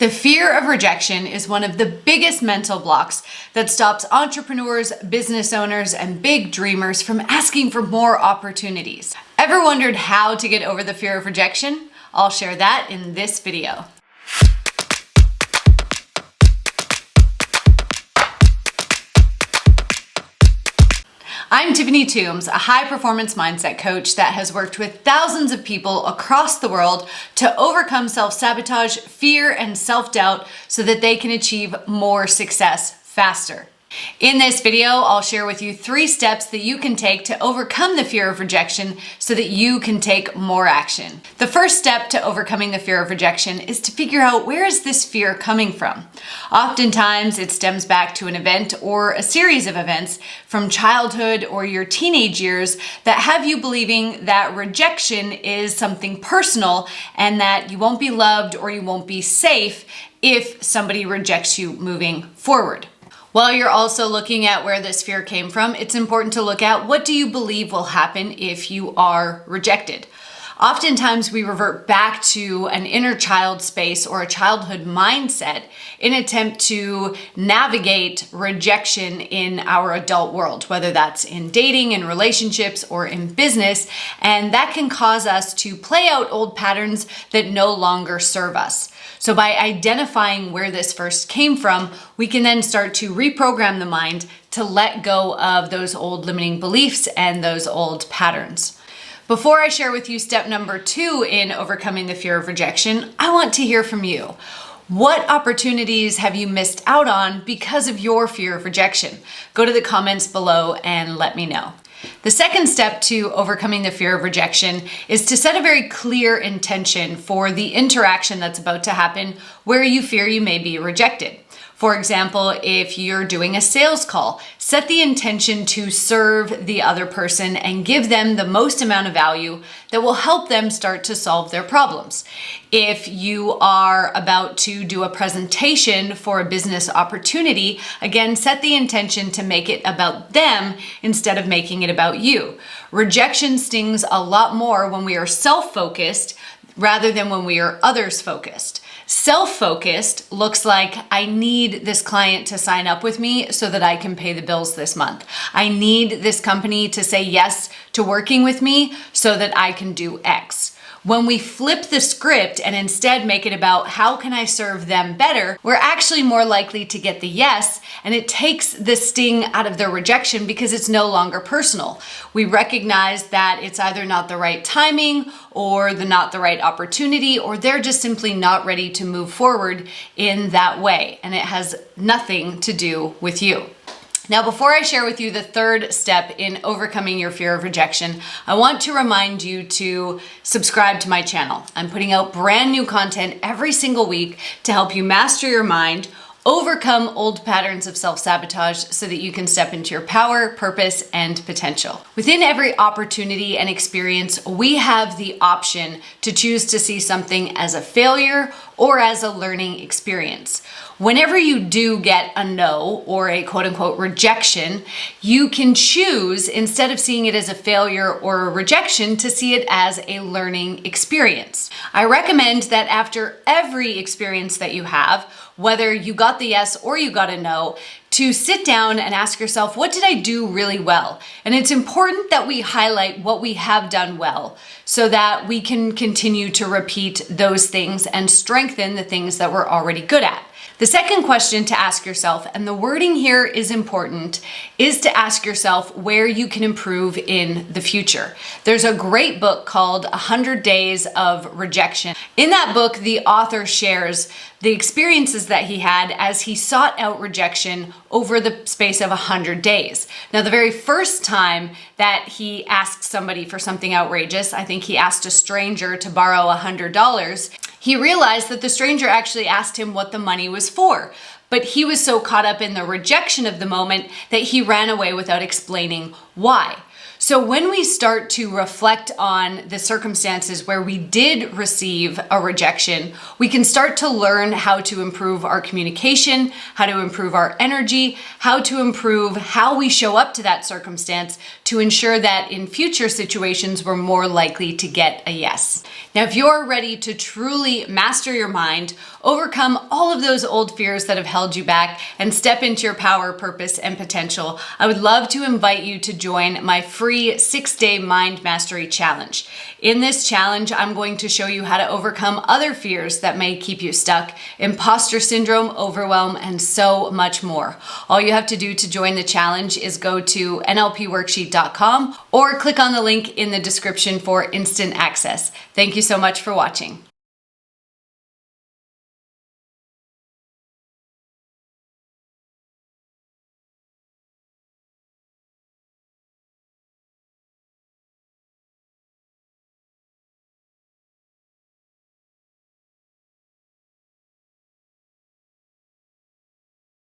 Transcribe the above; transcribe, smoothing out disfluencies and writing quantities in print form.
The fear of rejection is one of the biggest mental blocks that stops entrepreneurs, business owners, and big dreamers from asking for more opportunities. Ever wondered how to get over the fear of rejection? I'll share that in this video. I'm Tiffany Toombs, a high-performance mindset coach that has worked with thousands of people across the world to overcome self-sabotage, fear, and self-doubt so that they can achieve more success faster. In this video, I'll share with you 3 steps that you can take to overcome the fear of rejection so that you can take more action. The first step to overcoming the fear of rejection is to figure out, where is this fear coming from? Oftentimes, it stems back to an event or a series of events from childhood or your teenage years that have you believing that rejection is something personal and that you won't be loved or you won't be safe if somebody rejects you moving forward. While you're also looking at where this fear came from, it's important to look at, what do you believe will happen if you are rejected? Oftentimes we revert back to an inner child space or a childhood mindset in an attempt to navigate rejection in our adult world, whether that's in dating, in relationships, or in business. And that can cause us to play out old patterns that no longer serve us. So by identifying where this first came from, we can then start to reprogram the mind to let go of those old limiting beliefs and those old patterns. Before I share with you step number 2 in overcoming the fear of rejection, I want to hear from you. What opportunities have you missed out on because of your fear of rejection? Go to the comments below and let me know. The second step to overcoming the fear of rejection is to set a very clear intention for the interaction that's about to happen where you fear you may be rejected. For example, if you're doing a sales call, set the intention to serve the other person and give them the most amount of value that will help them start to solve their problems. If you are about to do a presentation for a business opportunity, again, set the intention to make it about them instead of making it about you. Rejection stings a lot more when we are self-focused rather than when we are others-focused. Self-focused looks like, I need this client to sign up with me so that I can pay the bills this month. I need this company to say yes to working with me so that I can do X. When we flip the script and instead make it about, how can I serve them better, we're actually more likely to get the yes, and it takes the sting out of the rejection because it's no longer personal. We recognize that it's either not the right timing or not the right opportunity, or they're just simply not ready to move forward in that way, and it has nothing to do with you. Now, before I share with you the third step in overcoming your fear of rejection, I want to remind you to subscribe to my channel. I'm putting out brand new content every single week to help you master your mind, overcome old patterns of self-sabotage so that you can step into your power, purpose, and potential. Within every opportunity and experience, we have the option to choose to see something as a failure or as a learning experience. Whenever you do get a no or a quote-unquote rejection, you can choose, instead of seeing it as a failure or a rejection, to see it as a learning experience. I recommend that after every experience that you have, whether you got the yes or you got a no, to sit down and ask yourself, what did I do really well? And it's important that we highlight what we have done well so that we can continue to repeat those things and strengthen the things that we're already good at. The second question to ask yourself, and the wording here is important, is to ask yourself where you can improve in the future. There's a great book called 100 Days of Rejection. In that book, the author shares the experiences that he had as he sought out rejection over the space of 100 days. Now, the very first time that he asked somebody for something outrageous, I think he asked a stranger to borrow $100, he realized that the stranger actually asked him what the money was for. But he was so caught up in the rejection of the moment that he ran away without explaining why. So when we start to reflect on the circumstances where we did receive a rejection, we can start to learn how to improve our communication, how to improve our energy, how to improve how we show up to that circumstance to ensure that in future situations we're more likely to get a yes. Now, if you're ready to truly master your mind, overcome all of those old fears that have held you back, and step into your power, purpose, and potential, I would love to invite you to join my free 6-day Mind Mastery Challenge. In this challenge, I'm going to show you how to overcome other fears that may keep you stuck, imposter syndrome, overwhelm, and so much more. All you have to do to join the challenge is go to nlpworksheet.com or click on the link in the description for instant access. Thank you so much for watching.